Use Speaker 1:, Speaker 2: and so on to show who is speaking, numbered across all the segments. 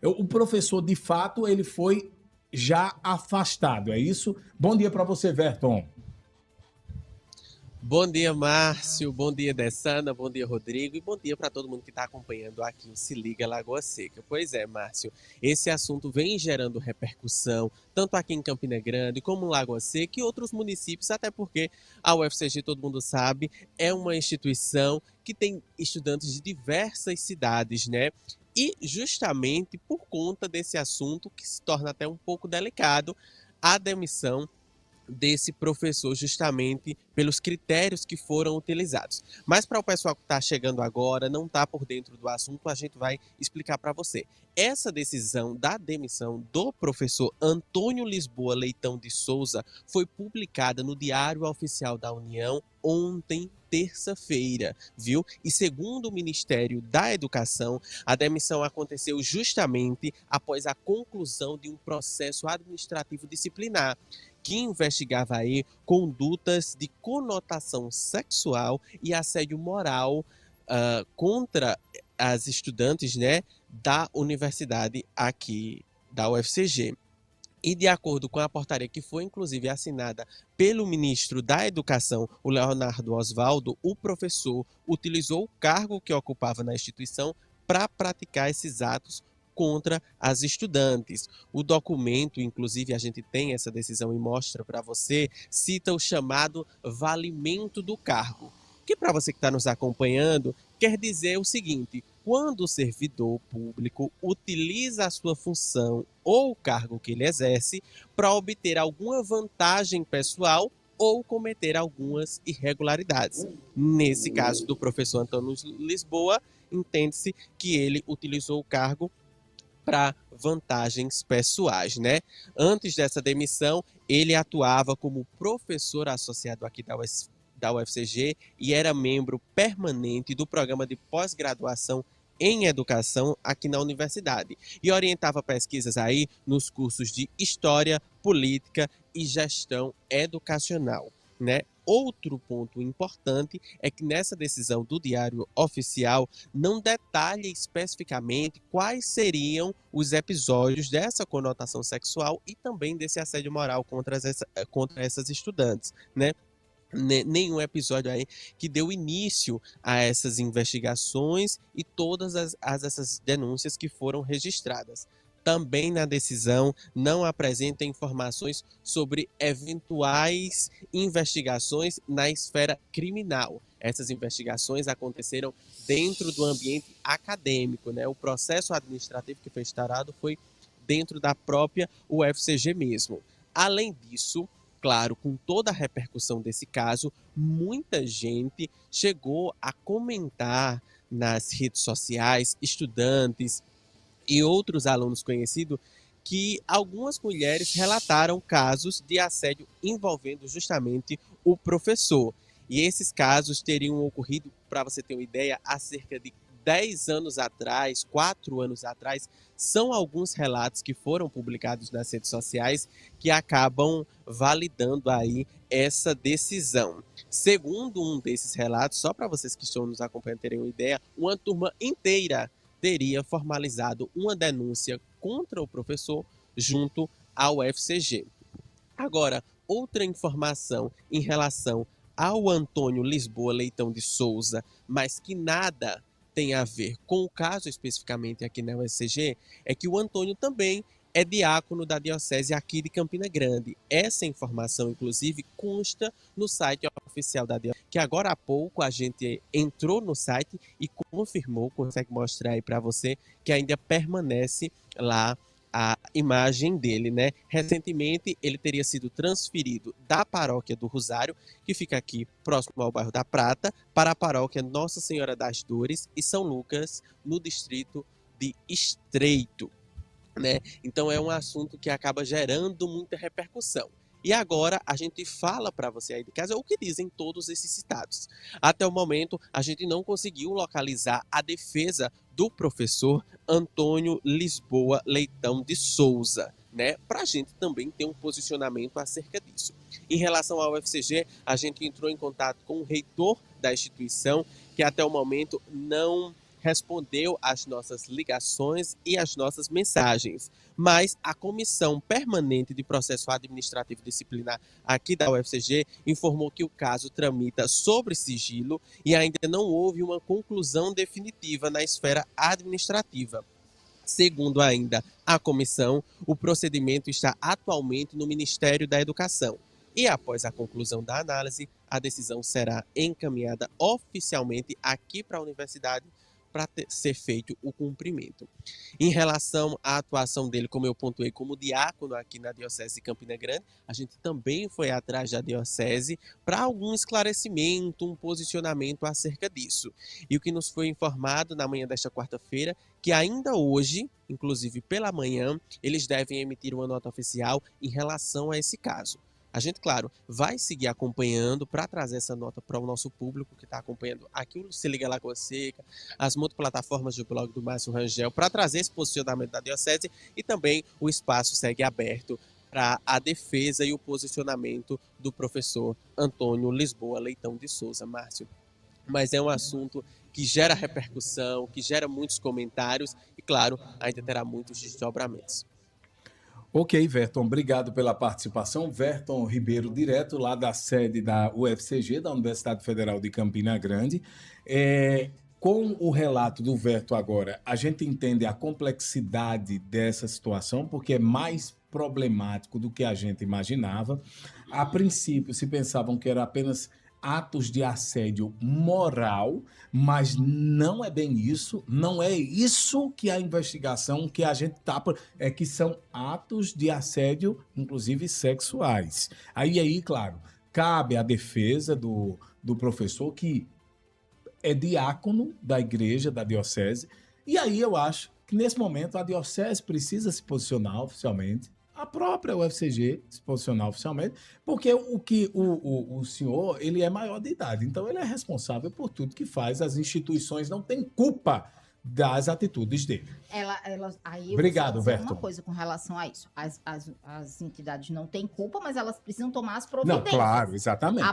Speaker 1: O professor, de fato, ele foi já afastado, é isso? Bom dia para você, Verton.
Speaker 2: Bom dia, Márcio. Bom dia, Dessana. Bom dia, Rodrigo. E bom dia para todo mundo que está acompanhando aqui o Se Liga Lagoa Seca. Pois é, Márcio, esse assunto vem gerando repercussão, tanto aqui em Campina Grande, como em Lagoa Seca e outros municípios, até porque a UFCG, todo mundo sabe, é uma instituição que tem estudantes de diversas cidades, né? E justamente por conta desse assunto, que se torna até um pouco delicado, a demissão desse professor, justamente pelos critérios que foram utilizados. Mas para o pessoal que está chegando agora, não está por dentro do assunto, a gente vai explicar para você. Essa decisão da demissão do professor Antônio Lisboa Leitão de Souza foi publicada no Diário Oficial da União ontem, terça-feira, viu? E segundo o Ministério da Educação, a demissão aconteceu justamente após a conclusão de um processo administrativo disciplinar que investigava aí condutas de conotação sexual e assédio moral contra as estudantes, né, da universidade aqui da UFCG. E de acordo com a portaria que foi inclusive assinada pelo ministro da Educação, o Leonardo Osvaldo, o professor utilizou o cargo que ocupava na instituição para praticar esses atos contra as estudantes. O documento, inclusive a gente tem essa decisão e mostra para você, cita o chamado valimento do cargo, que para você que está nos acompanhando, quer dizer o seguinte: quando o servidor público utiliza a sua função ou o cargo que ele exerce para obter alguma vantagem pessoal ou cometer algumas irregularidades. Nesse caso do professor Antônio Lisboa, entende-se que ele utilizou o cargo para vantagens pessoais, né? Antes dessa demissão, ele atuava como professor associado aqui da UFCG e era membro permanente do programa de pós-graduação em educação aqui na universidade e orientava pesquisas aí nos cursos de História, Política e Gestão Educacional, né? Outro ponto importante é que nessa decisão do Diário Oficial não detalha especificamente quais seriam os episódios dessa conotação sexual e também desse assédio moral contra essas estudantes, né? Nenhum episódio aí que deu início a essas investigações e todas essas denúncias que foram registradas. Também na decisão não apresenta informações sobre eventuais investigações na esfera criminal. Essas investigações aconteceram dentro do ambiente acadêmico, né? O processo administrativo que foi instaurado foi dentro da própria UFCG mesmo. Além disso, claro, com toda a repercussão desse caso, muita gente chegou a comentar nas redes sociais, estudantes e outros alunos conhecidos, que algumas mulheres relataram casos de assédio envolvendo justamente o professor. E esses casos teriam ocorrido, para você ter uma ideia, há cerca de 10 anos atrás, 4 anos atrás. São alguns relatos que foram publicados nas redes sociais que acabam validando aí essa decisão. Segundo um desses relatos, só para vocês que estão nos acompanhando terem uma ideia, uma turma inteira teria formalizado uma denúncia contra o professor junto ao FCG. Agora, outra informação em relação ao Antônio Lisboa Leitão de Souza, mas que nada tem a ver com o caso especificamente aqui na UFCG, é que o Antônio também é diácono da diocese aqui de Campina Grande. Essa informação, inclusive, consta no site oficial da diocese, que agora há pouco a gente entrou no site e confirmou, consegue mostrar aí para você, que ainda permanece lá a imagem dele, né? Recentemente ele teria sido transferido da paróquia do Rosário, que fica aqui próximo ao bairro da Prata, para a paróquia Nossa Senhora das Dores e São Lucas, no distrito de Estreito, né? Então é um assunto que acaba gerando muita repercussão. E agora a gente fala para você aí de casa o que dizem todos esses citados. Até o momento, a gente não conseguiu localizar a defesa do professor Antônio Lisboa Leitão de Souza, né? Para a gente também ter um posicionamento acerca disso. Em relação ao UFCG, a gente entrou em contato com o reitor da instituição, que até o momento não respondeu às nossas ligações e às nossas mensagens, mas a Comissão Permanente de Processo Administrativo Disciplinar aqui da UFCG informou que o caso tramita sobre sigilo e ainda não houve uma conclusão definitiva na esfera administrativa. Segundo ainda a comissão, o procedimento está atualmente no Ministério da Educação. E após a conclusão da análise, a decisão será encaminhada oficialmente aqui para a universidade para ser feito o cumprimento. Em relação à atuação dele, como eu pontuei, como diácono aqui na Diocese de Campina Grande, a gente também foi atrás da Diocese para algum esclarecimento, um posicionamento acerca disso. E o que nos foi informado na manhã desta quarta-feira, que ainda hoje, inclusive pela manhã, eles devem emitir uma nota oficial em relação a esse caso. A gente, claro, vai seguir acompanhando para trazer essa nota para o nosso público que está acompanhando aqui o Se Liga Lagoa Seca, as multiplataformas do blog do Márcio Rangel, para trazer esse posicionamento da Diocese e também o espaço segue aberto para a defesa e o posicionamento do professor Antônio Lisboa Leitão de Souza, Márcio. Mas é um assunto que gera repercussão, que gera muitos comentários e, claro, ainda terá muitos desdobramentos.
Speaker 1: Ok, Verton, obrigado pela participação. Verton Ribeiro, direto lá da sede da UFCG, da Universidade Federal de Campina Grande. Com o relato do Verton agora, a gente entende a complexidade dessa situação, porque é mais problemático do que a gente imaginava. A princípio, se pensavam que era apenas atos de assédio moral, mas não é bem isso, não é isso que a investigação que a gente tá é que são atos de assédio, inclusive sexuais. Aí, claro, cabe à defesa do professor que é diácono da igreja, da diocese, e aí eu acho que nesse momento a diocese precisa se posicionar oficialmente, a própria UFCG se posicionar oficialmente, porque o senhor, ele é maior de idade, então ele é responsável por tudo que faz, as instituições não têm culpa das atitudes dele.
Speaker 3: Aí
Speaker 1: obrigado,
Speaker 3: eu vou dizer
Speaker 1: Verton.
Speaker 3: uma coisa com relação a isso. As entidades não têm culpa, mas elas precisam tomar as providências.
Speaker 1: Não, claro, exatamente.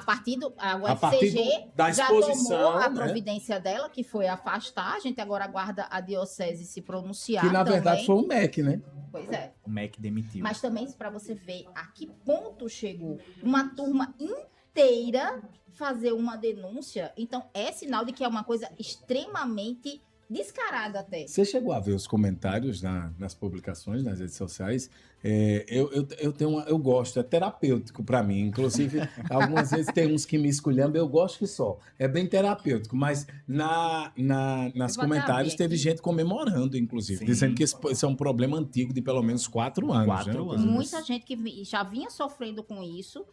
Speaker 3: A UFCG
Speaker 1: da
Speaker 3: já
Speaker 1: exposição,
Speaker 3: tomou a
Speaker 1: né?
Speaker 3: providência dela, que foi afastar. A gente agora aguarda a diocese se pronunciar.
Speaker 1: Que na
Speaker 3: também.
Speaker 1: verdade foi o MEC, né?
Speaker 3: Pois é.
Speaker 4: O MEC demitiu.
Speaker 3: Mas também para você ver a que ponto chegou uma turma inteira fazer uma denúncia, então é sinal de que é uma coisa extremamente descarada até.
Speaker 1: Você chegou a ver os comentários nas publicações, nas redes sociais? Eu gosto, é terapêutico para mim. Inclusive, algumas vezes tem uns que me esculhambam, eu gosto que só. É bem terapêutico, mas nas comentários teve gente comemorando, inclusive,
Speaker 4: Sim.
Speaker 1: dizendo que esse é um problema antigo de pelo menos 4 anos.
Speaker 4: 4
Speaker 1: né?
Speaker 4: anos.
Speaker 3: Muita gente que já vinha sofrendo com isso.